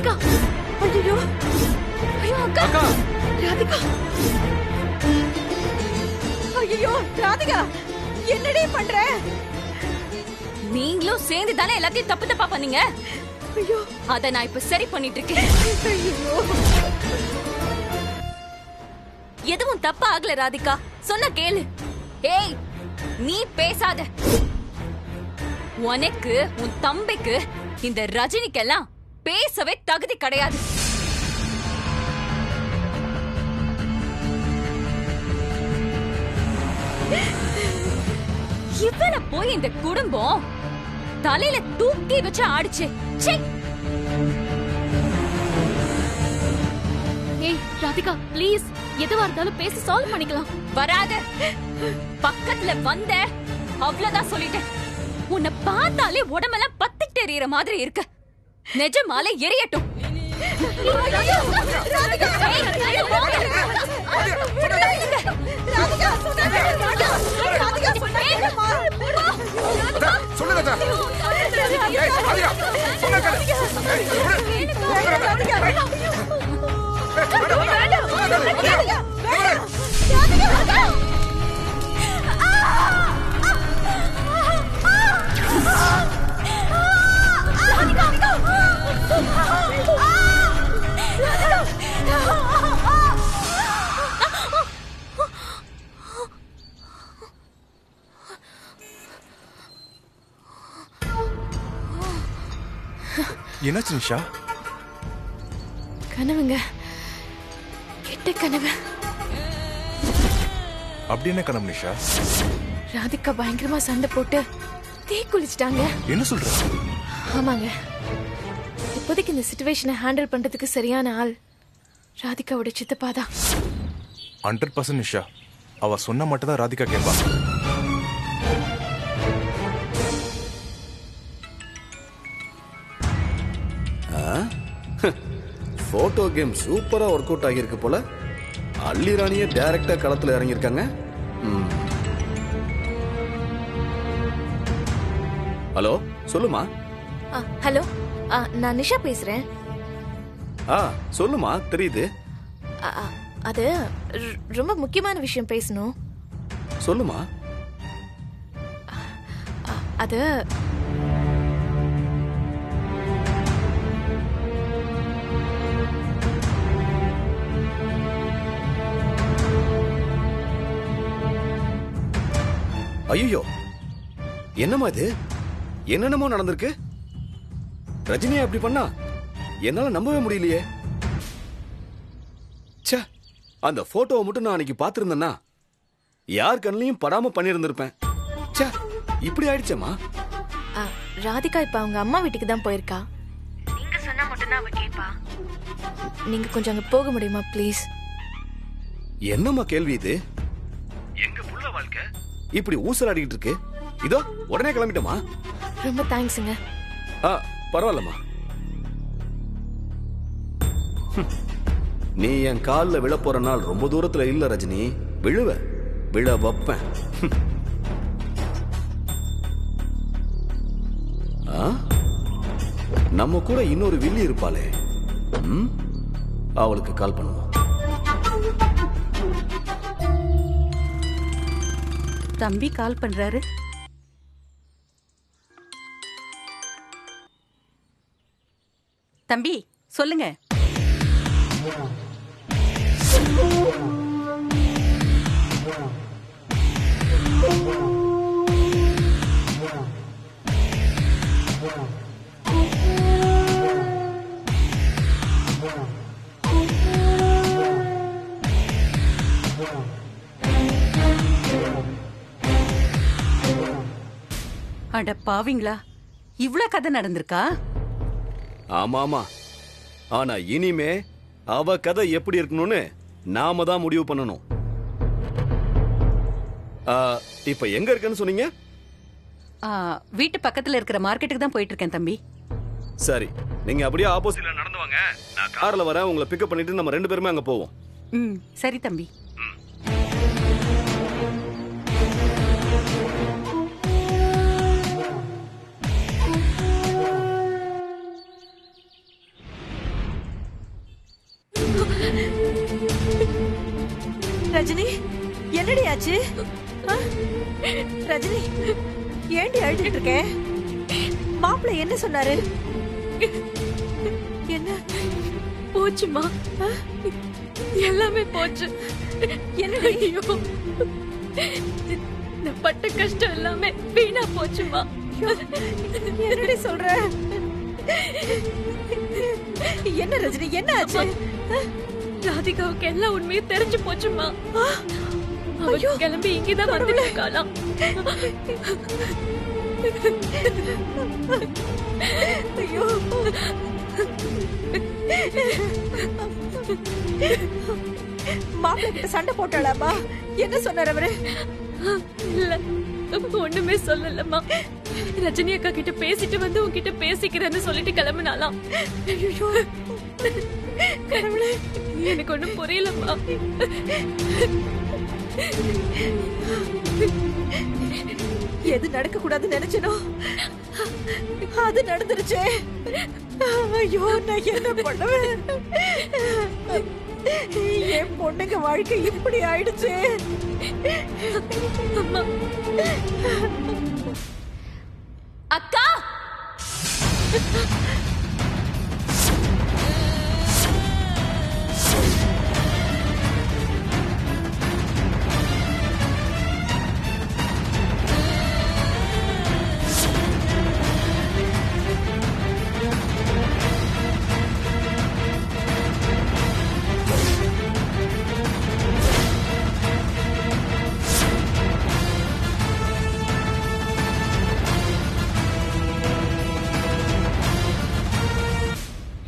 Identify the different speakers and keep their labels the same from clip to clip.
Speaker 1: ராதிகா. ஐயோ ஐயோ அக்கா. ராதிகா. ஐயோ ராதிகா, என்னடி பண்ற?
Speaker 2: நீங்களும் சேர்ந்து தானே எல்லாத்தையும் தப்பு தப்பா பண்ணீங்க.
Speaker 1: ஐயோ,
Speaker 2: அத நான் இப்ப சரி பண்ணிட்டு இருக்கேன்.
Speaker 1: ஐயோ,
Speaker 2: எதுவும் தப்பா ஆகல ராதிகா, சொன்ன கேளு. ஏய், நீ பேசாத. உனக்கு உன் தம்பிக்கு இந்த ரஜினிக்கெல்லாம் பேசவே தகுதி கிடையாது. இவள போய் இந்த குடும்பம் தலையில தூக்கி வச்சு ஆடிச்சு.
Speaker 1: ஏய் ராதிகா, ப்ளீஸ், எதுவா இருந்தாலும் பேசி சால்வ் பண்ணிக்கலாம்.
Speaker 2: வராத, பக்கத்துல வந்த அவ்வளவுதான் சொல்லிட்டேன். உன்னை பார்த்தாலே உடம்பெல்லாம் பத்திட்டு எரியற மாதிரி இருக்கு. நிஜமாலே எரியட்டும்.
Speaker 3: என்னாச்சு நிஷா?
Speaker 1: கனவுங்க, கெட்ட கனவு.
Speaker 3: அப்படி என்ன கனவு நிஷா?
Speaker 1: ராதிகா பயங்கரமா சண்டை போட்டு தீ குளிச்சிட்டாங்க.
Speaker 3: என்ன சொல்ற?
Speaker 1: ஆமாங்க, இப்போதைக்கு இந்த சிச்சுவேஷனை ஹேண்டில் பண்றதுக்கு சரியான ஆள் ராதிகாவோட சித்தப்பா தான்.
Speaker 3: 100% நிஷா, அவ சொன்ன மட்டும் தான் ராதிகா கேட்பா.
Speaker 4: போட்டோ கேம் சூப்பரா ஒர்க் அவுட் ஆகியிருக்கு போல. அள்ளி ராணியே டைரக்டா களத்துல இறங்கியிருக்காங்க. ஹலோ, சொல்லுமா.
Speaker 1: ஹலோ, நான் நிஷா பேசுறேன்.
Speaker 4: சொல்லுமா, தெரியுது.
Speaker 1: அது ரொம்ப முக்கியமான விஷயம் பேசணும்.
Speaker 4: சொல்லுமா.
Speaker 1: அது
Speaker 4: ஐயோ, என்னமா இது? என்னென்னமோ நடந்திருக்கு. ரஜினியா அப்படி பண்ணா என்னால நம்பவே முடியலையே. ச்சே, அந்த போட்டோவை மட்டும் நான் அன்னைக்கு பாத்திருந்தேன்னா யார் கண்ணிலையும் படாம பண்ணிருந்திருப்பேன். ச்சே, இப்படி ஆயிடுச்சேமா.
Speaker 1: ராதிகா இப்ப அவங்க அம்மா வீட்டுக்கு தான் போயிருக்கா. நீங்க சொன்னா மட்டும் தான் அவ கேப்பா. நீங்க கொஞ்சம் அங்க போக முடியுமா ப்ளீஸ்?
Speaker 4: என்னம்மா கேள்வி இது? எங்க புள்ள வாழ்க்கை இப்படி ஊசலாடிட்டு இருக்கு. இதோ உடனே கிளம்பிட்டோமா.
Speaker 1: ரொம்ப தேங்க்ஸ்ங்க.
Speaker 4: பரவாயில்லம்மா. நீ என் காலில் விழ போற நாள் ரொம்ப தூரத்துல இல்ல ரஜினி. விழுவ, விழ வைப்பேன். நம்ம கூட இன்னொரு வில்லி இருப்பாளே, அவளுக்கு கால் பண்ணுவோம்.
Speaker 5: தம்பி கால் பண்றாரு. தம்பி சொல்லுங்க. அட பாவிங்களா, இவ்ளோ கதை நடந்திருக்கா?
Speaker 4: ஆமா ஆமா. ஆனா இனிமே அவ கதை எப்படி இருக்கணும்னு நாம தான் முடிவு பண்ணணும். இப்ப எங்க இருக்கன்னு சொன்னீங்க?
Speaker 5: வீட்டு பக்கத்துல இருக்கிற மார்க்கெட்டுக்கு தான் போயிட்டு இருக்கேன் தம்பி.
Speaker 4: சரி, நீங்க அப்படியே ஆப்போசிட்ல நடந்து வாங்க. நான் கார்ல வரேன், உங்களை பிக்கப் பண்ணிட்டு நம்ம 2 பேருமே அங்க போவோம்.
Speaker 5: சரி தம்பி.
Speaker 6: ரஜினி என்னடி ஆச்சு? ரஜினி ஏண்டி அழுதுட்டு இருக்க? மாப்பிள்ளை என்ன சொன்னாரு? என்ன
Speaker 2: போச்சுமா, எல்லாமே போச்சு.
Speaker 6: என்னடி?
Speaker 2: ஐயோ, நான் பட்ட கஷ்டம் எல்லாமே வீணா போச்சுமா.
Speaker 6: என்னடி சொல்ற? என்ன ரஜினி என்ன ஆச்சு?
Speaker 2: ராதிகாவுக்கு எல்லா உண்மையும் தெரிஞ்சு போச்சுமா. அவ கிளம்பி இங்கதான் வந்துட்டு இருக்காளாம்.
Speaker 6: ஐயோ, மாப்பிள்ளை கிட்ட சண்டை போட்டாளாமா? என்ன சொன்னார் அவரு?
Speaker 2: இல்ல, ஒண்ணுமே சொல்லலம்மா. ரஜினி அக்கா கிட்ட பேசிட்டு வந்து உன்கிட்ட பேசிக்கிறேன்னு சொல்லிட்டு கிளம்பினாலாம்.
Speaker 6: ஐயோ கடவுளே,
Speaker 2: எனக்கு ஒண்ணும் புரியலம்மா.
Speaker 6: எது நடக்க கூடாதுன்னு நினைச்சனோ அது நடந்துருச்சே. ஐயோ, நான் என்ன பண்ணுவேன்? என் பொண்ணுங்க வாழ்க்கை இப்படி ஆயிடுச்சு.
Speaker 2: அக்கா,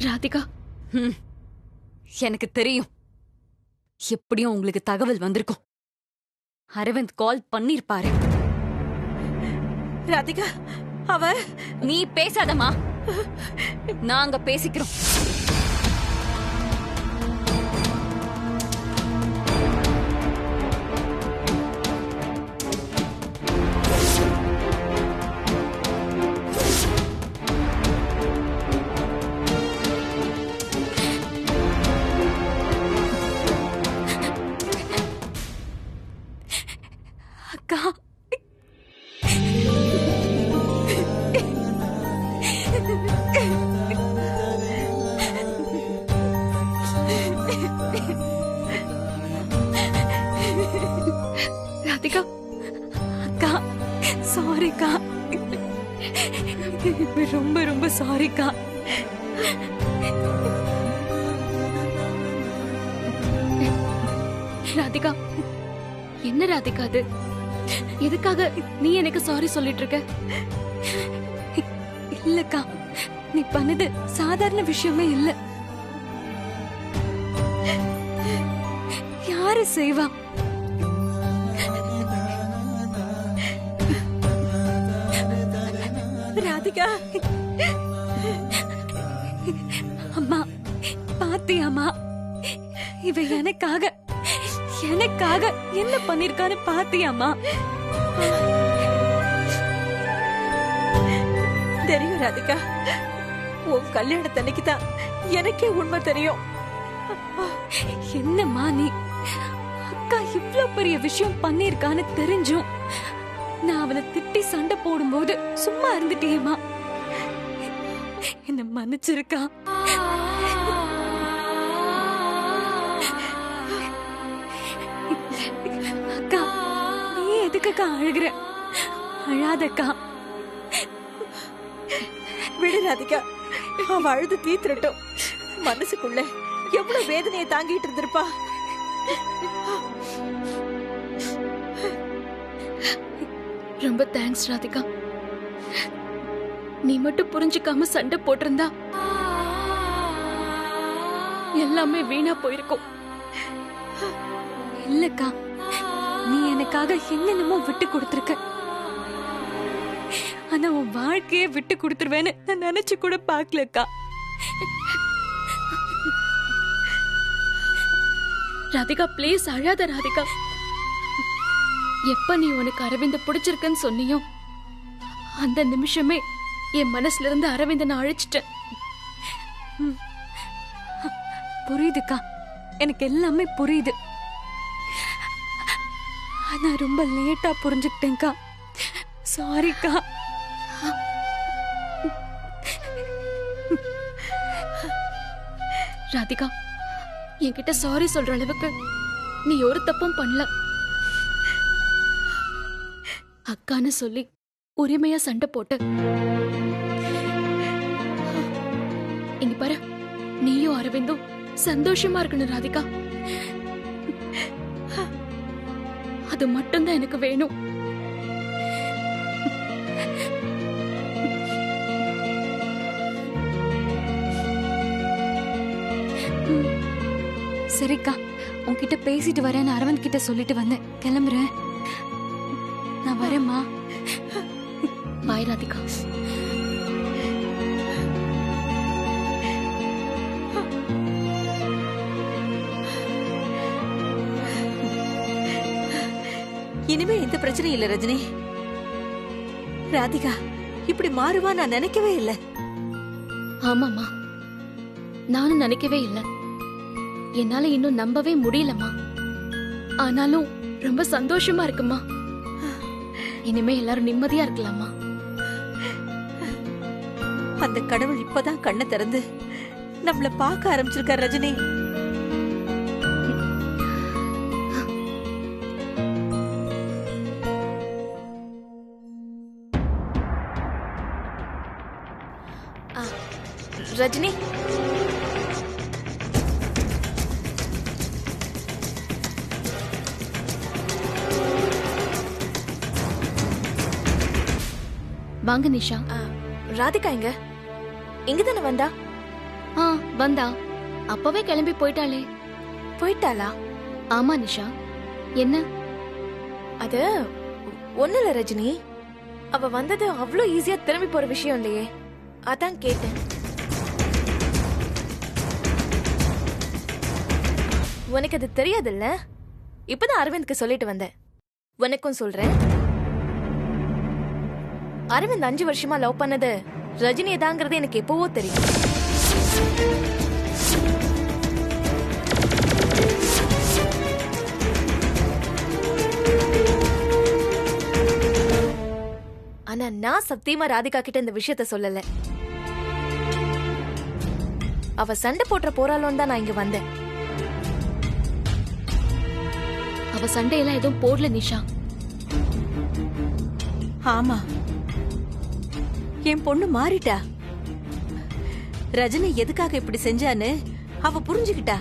Speaker 2: ராதிகா, எனக்கு தெரியும் எப்படியும் உங்களுக்கு தகவல் வந்திருக்கும். அரவிந்த் கால் பண்ணிருப்பாரு.
Speaker 6: ராதிகா, அவ
Speaker 2: நீ பேசாதம்மா, நாங்க பேசிக்கிறோம். அக்கா, ராதிகா அக்கா, சாரிக்கா, ரொம்ப ரொம்ப சாரிக்கா. ராதிகா, என்ன ராதிகா அது? எதுக்காக நீ எனக்கு சாரி சொல்லிட்டு இருக்க? இல்லக்கா, நீ பண்ணது சாதாரண விஷயமே இல்ல. யாரு செய்வா?
Speaker 6: ராதிகா,
Speaker 2: அம்மா பாத்தியாமா, இவ எனக்காக எனக்காக என்ன பண்ணிருக்கான்னு பாத்தியாமா?
Speaker 6: தெரியும் ராதிகா, உன் கல்யாணத்தன்னைக்கு தான் எனக்கே உண்மை தெரியும்.
Speaker 2: என்னம்மா நீ? அக்கா இவ்ளோ பெரிய விஷயம் பண்ணிருக்கான்னு தெரிஞ்சும் நான் அவளை திட்டி சண்டை போடும்போது சும்மா இருந்துட்டேம்மா. என்ன மன்னிச்சிருக்கா. அக்கா, நீ எதுக்குக்கா அழுகுற? அழாதக்கா.
Speaker 6: விடு ராதிகா, அவ அழுது தீத்துறட்டும். மனசுக்குள்ள எவ்வளவு வேதனையை தாங்கிட்டு இருந்திருப்பா.
Speaker 2: ரொம்ப தேங்க்ஸ் ராதிகா. நீ மட்டும் புரிஞ்சுக்காம சண்டை போட்டிருந்தா எல்லாமே வீணா போயிருக்கும். இல்லக்கா, நீ எனக்காக என்னென்னமோ விட்டு கொடுத்திருக்க. ஆனா உன் வாழ்க்கையே விட்டு கொடுத்துருவேன்னு நான் நினைச்சு கூட பாக்கலக்கா. ராதிகா, ப்ளீஸ் அழாத ராதிகா. எப்ப நீ உனக்கு அரவிந்த பிடிச்சிருக்குன்னு சொன்னியோ அந்த நிமிஷமே என் மனசுல இருந்து அரவிந்த நான் அழிச்சிட்டேன். புரியுதுக்கா, எனக்கு எல்லாமே புரியுது. நான் ரொம்ப லேட்டா புரிஞ்சுக்கிட்டேன்க்கா. சாரிக்கா.
Speaker 7: ராதிகா, என்கிட்ட சாரி சொல்ற அளவுக்கு நீ ஒரு தப்பும் பண்ணல. அக்கான்னு சொல்லி உரிமையா சண்டை போட்டு இங்க பாரு, நீயும் அரவிந்தும் சந்தோஷமா இருக்கணும் ராதிகா. அது மட்டும்தான் எனக்கு வேணும்.
Speaker 2: சரிக்கா, உன்கிட்ட பேசிட்டு வரேன்னு அரவிந்த் கிட்ட சொல்லிட்டு வந்தேன். கிளம்புறேன். நான் வரேம்மா.
Speaker 7: பாய் ராதிகா.
Speaker 6: இனிமே எந்த பிரச்சனையும் இல்ல ரஜினி. ராதிகா இப்படி மாறுவா நான் நினைக்கவே இல்லை.
Speaker 7: ஆமாம்மா, நானும் நினைக்கவே இல்லை. என்னால இன்னும் நம்பவே முடியலம்மா. ஆனாலும் ரொம்ப சந்தோஷமா இருக்குமா. இனிமே எல்லாரும் நிம்மதியா இருக்கலாமா.
Speaker 6: அந்த கடவுள் இப்பதான் கண்ணை திறந்து நம்மள பார்க்க ஆரம்பிச்சிருக்கார் ரஜினி.
Speaker 1: ரஜினி,
Speaker 7: வாங்க நிஷா.
Speaker 1: ராதிகா எங்க? இங்க தானே வந்தா?
Speaker 7: வந்தா. அப்பவே கிளம்பி போயிட்டாளே.
Speaker 1: போயிட்டாளா?
Speaker 7: ஆமா நிஷா. என்ன?
Speaker 1: அது ஒண்ணுல ரஜினி, அவ வந்தது அவ்வளோ ஈஸியா திரும்பி போற விஷயம் இல்லையே, அதான் கேட்டேன். உனக்கு அது தெரியாதுல்ல? இப்பதான் அரவிந்த்க்கு சொல்லிட்டு வந்தேன். உனக்கும் சொல்றேன். அரவிந்த் 5 வருஷமா லவ் பண்ணது ரஜினி தாங்கிறது எனக்கு எப்பவோ தெரியும். ஆனா நான் சத்தியமா ராதிகா கிட்ட இந்த விஷயத்த சொல்லல. அவ சண்டை போட்டுற போறாளோன்னு தான் நான் இங்க வந்தேன்.
Speaker 7: அவ சண்டையெல்லாம் எதுவும் போடல நிஷா.
Speaker 6: ஆமா, என் பொண்ணு மாறிட்டா. ரஜினி எதுக்காக இப்படி செஞ்சான்னு அவ புரிஞ்சுக்கிட்டா.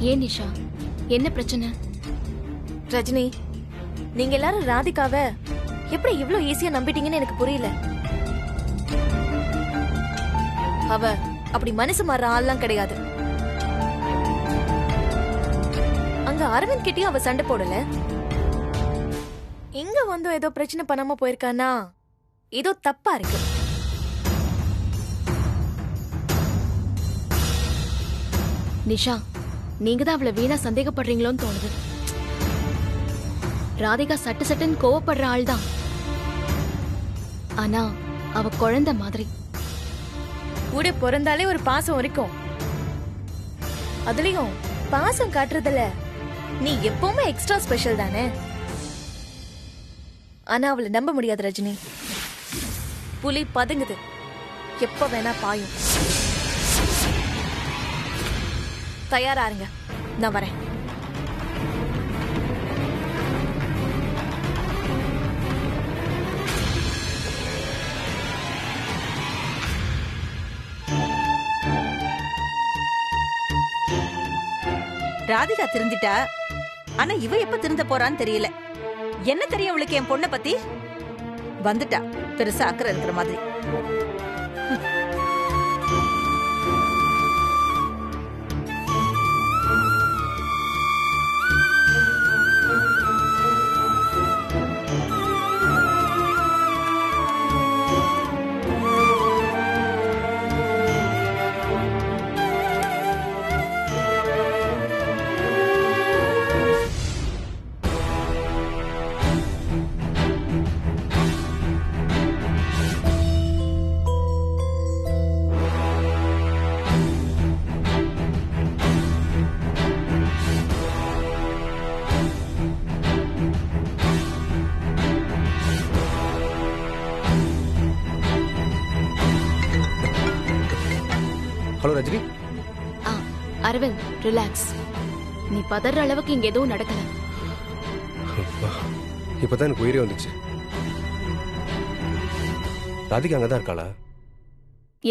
Speaker 7: ஏன் நிஷா, என்ன பிரச்சனை?
Speaker 1: ரஜினி, நீங்க எல்லாரும் ராதிகாவ எப்படி இவ்ளோ ஈஸியா நம்பிட்டீங்கன்னு எனக்கு புரியல. அவ அப்படி மனசு மாற ஆள்லாம் கிடையாது. அங்க அரவிந்த் கிட்டயும் அவ சண்டை போடல. இங்க வந்து ஏதோ பிரச்சனை பண்ணாம போயிருக்கானா, ஏதோ தப்பா இருக்கு.
Speaker 7: நிஷா, நீங்க தான் அவளை வீணா சந்தேகப்படுறீங்களோன்னு தோணுது. ராதிகா சட்டு சட்டுன்னு கோவப்படுற ஆள் தான். ஆனா அவ குழந்தை மாதிரி.
Speaker 1: கூட பிறந்தாலே ஒரு பாசம் இருக்கும். அதுலயும் பாசம் காட்டுறதுல நீ எப்பவுமே எக்ஸ்ட்ரா ஸ்பெஷல் தானே. ஆனா அவளை நம்ப முடியாது ரஜினி. புலி பதுங்குது, எப்ப வேணா பாயும். தயாரா இருங்க, நான் வரேன்.
Speaker 6: ராதிகா திருந்திட்டா. ஆனா இவ எப்ப திருந்த போறான்னு தெரியல. என்ன தெரியும் அவளுக்கு என் பொண்ணை பத்தி? வந்துட்டா பெருசா அக்கறை இருக்கிற மாதிரி.
Speaker 8: ஹலோ ரஜினி.
Speaker 7: ஆ அரவிந்த் ரிலாக்ஸ். நீ பதற அளவுக்கு இங்க எதுவும் நடக்கல.
Speaker 8: இப்பதான் எனக்கு உயிரே வந்துச்சு. ராதிகா அங்கதான் இருக்காளா?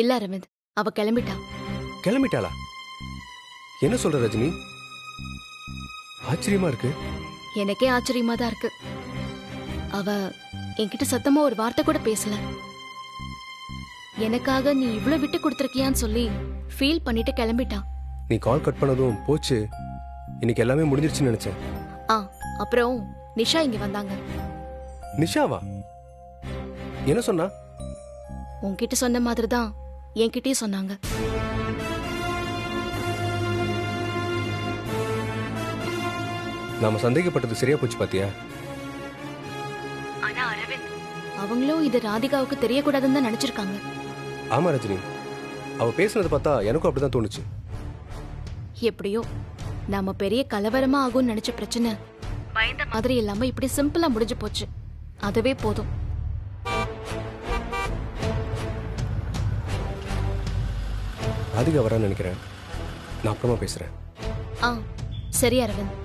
Speaker 7: இல்ல அரவிந்த், அவ கிளம்பிட்டா.
Speaker 8: கிளம்பிட்டாளா? என்ன சொல்ற ரஜினி? ஆச்சரியமா இருக்கு.
Speaker 7: எனக்கே ஆச்சரியமா தான் இருக்கு. அவ என்கிட்ட சத்தமா ஒரு வார்த்தை கூட பேசல. எனக்காக நீ இவ்ளோ விட்டு கொடுத்துருக்கியான்னு சொல்லி ஃபீல் பண்ணிட்டு கிளம்பிட்டா.
Speaker 8: நீ கால் கட் பண்ணதும் போச்சு, இன்னைக்கு எல்லாமே முடிஞ்சிருச்சுன்னு நினைச்சேன்.
Speaker 7: ஆ அப்புறம் நிஷா இங்க வந்தாங்க.
Speaker 8: நிஷாவா? என்ன சொன்னா?
Speaker 7: உன்கிட்ட சொன்ன மாதிரி தான் என்கிட்டயும் சொன்னாங்க.
Speaker 8: நாம சந்தேகப்பட்டது சரியா போச்சு பாத்தியா?
Speaker 7: ஆனா அரவிந்த், அவங்களும் இது ராதிகாவுக்கு தெரியக்கூடாதுன்னு தான் நினைச்சிருக்காங்க.
Speaker 8: ஆமா ரஜினி, அவ பேசுனதை பார்த்தா எனக்கும் அப்படிதான் தோணுச்சு.
Speaker 7: எப்படியோ நாம பெரிய கலவரமா ஆகும்னு நினைச்ச பிரச்சனை பயந்த மாதிரி இல்லாம இப்படி சிம்பிளா முடிஞ்சு போச்சு. அதுவே போதும்.
Speaker 8: ராதிகா வரான்னு நினைக்கிறேன். நான் அப்புறமா பேசுறேன்.
Speaker 7: ஆ சரி Aravind.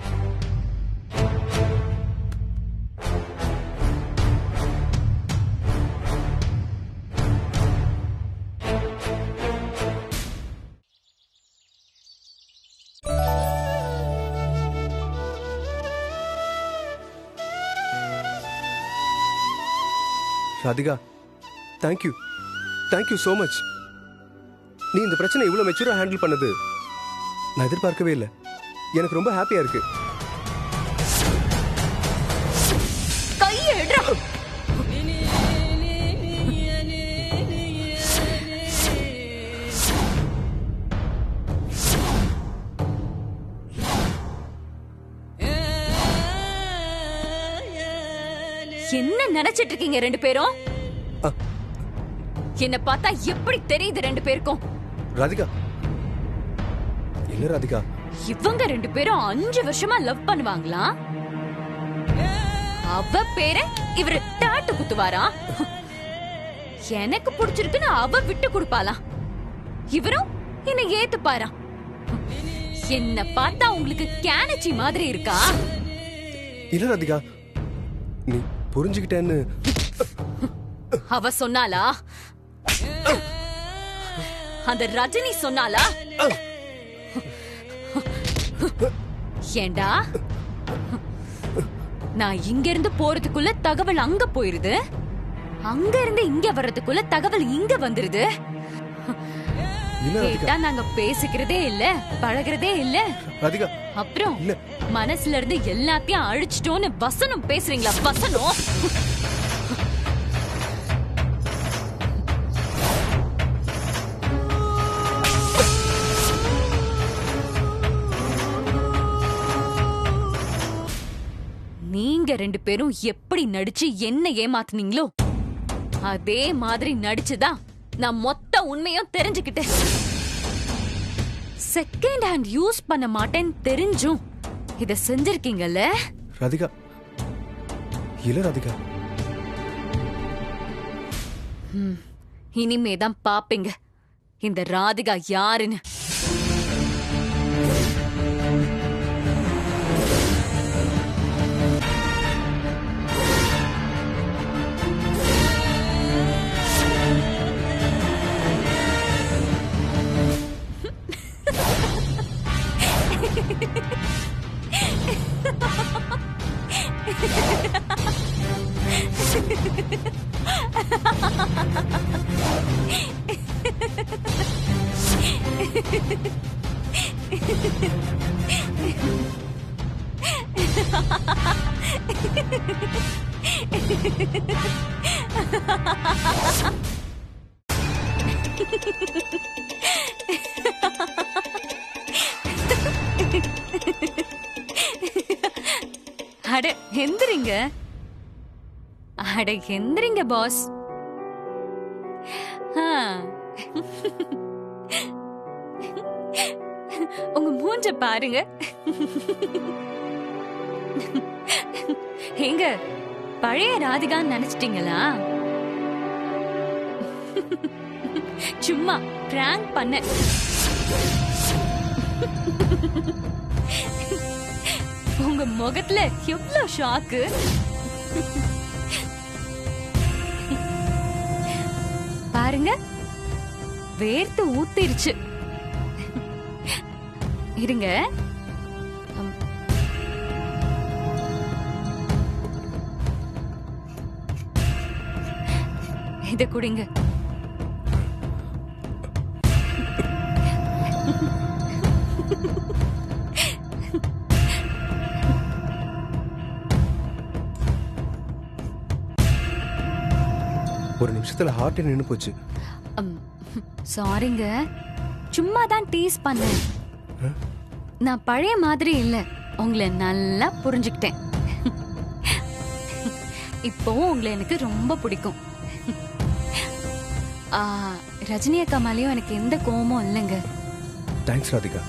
Speaker 8: Radhika, thank you, thank you so much. நீ இந்த பிரச்சனை இவ்வளவு மெச்சூரா ஹேண்டில் பண்ணது நான் எதிர்பார்க்கவே இல்லை. எனக்கு ரொம்ப ஹாப்பியா இருக்கு.
Speaker 2: என்ன நினைச்சிட்டு இருக்கீங்க ரெண்டு பேரும்? என்ன பார்த்தா எப்படி தெரியுது ரெண்டு பேருக்கும்?
Speaker 8: ராதிகா, என்ன ராதிகா?
Speaker 2: இவங்க ரெண்டு பேரும் 5 வருஷமா லவ் பண்ணுவாங்களா? அவ பேர இவரு டாட்டு குத்துவாரா? எனக்கு பிடிச்சிருக்குன்னு அவ விட்டு கொடுப்பாளா? இவரும் என்ன ஏத்துப்பாரா? என்ன பார்த்தா உங்களுக்கு கேனச்சி மாதிரி இருக்கா?
Speaker 8: இல்ல ராதிகா, நீ புரிஞ்சுக்கிட்டேன்னு
Speaker 2: அவ சொன்னாளா? அந்த ரஜினி சொன்னாளா? ஏண்டா, நான் இங்க இருந்து போறதுக்குள்ள தகவல் அங்க போயிருது, அங்க இருந்து இங்க வர்றதுக்குள்ள தகவல் இங்க வந்துருது. கேட்டா நாங்க பேசிக்கிறதே இல்ல, பழகிறதே இல்ல.
Speaker 8: ராதிகா,
Speaker 2: அப்புறம் மனசுல இருந்து எல்லாத்தையும் அழிச்சிட்டோன்னு வசனம் பேசுறீங்களா? வசனம் நீங்க ரெண்டு பேரும் எப்படி நடிச்சு என்ன ஏமாத்துனீங்களோ அதே மாதிரி நடிச்சுதான் நான் மொத்த உண்மையும் தெரிஞ்சுக்கிட்டேன். செகண்ட் ஹேண்ட் யூஸ் பண்ண மாட்டேன்னு தெரிஞ்சும் இத செஞ்சிருக்கீங்கல்ல
Speaker 8: ராதிகா. இல்ல ராதிகா,
Speaker 2: இனிமேதான் பாப்பீங்க இந்த ராதிகா யாருன்னு. அட எந்திரிங்க, அட எந்திரிங்க பாஸ். உங்க மூஞ்ச பாருங்க. எங்க பழைய ராதிகான்னு நினைச்சிட்டீங்களா? சும்மா பிராங்க் பண்ண. உங்க முகத்துல எவ்வளவு ஷாக்கு. பாருங்க, வேர்த்து ஊத்திருச்சு. இருங்க. இத குடிங்க.
Speaker 8: ஒரு நிமிஷத்துல ஹார்ட் நின்னு போச்சு.
Speaker 2: சாரிங்க, சும்மா தான் டீஸ் பண்ணேன். நான் பழைய மாதிரி இல்ல, உங்களை நல்லா புரிஞ்சுக்கிட்டேன். இப்போவும் உங்களை எனக்கு ரொம்ப பிடிக்கும். ரஜினி அக்கா மேலயும் எனக்கு எந்த கோவமும் இல்லைங்க.
Speaker 8: தேங்க்ஸ் ராதிகா.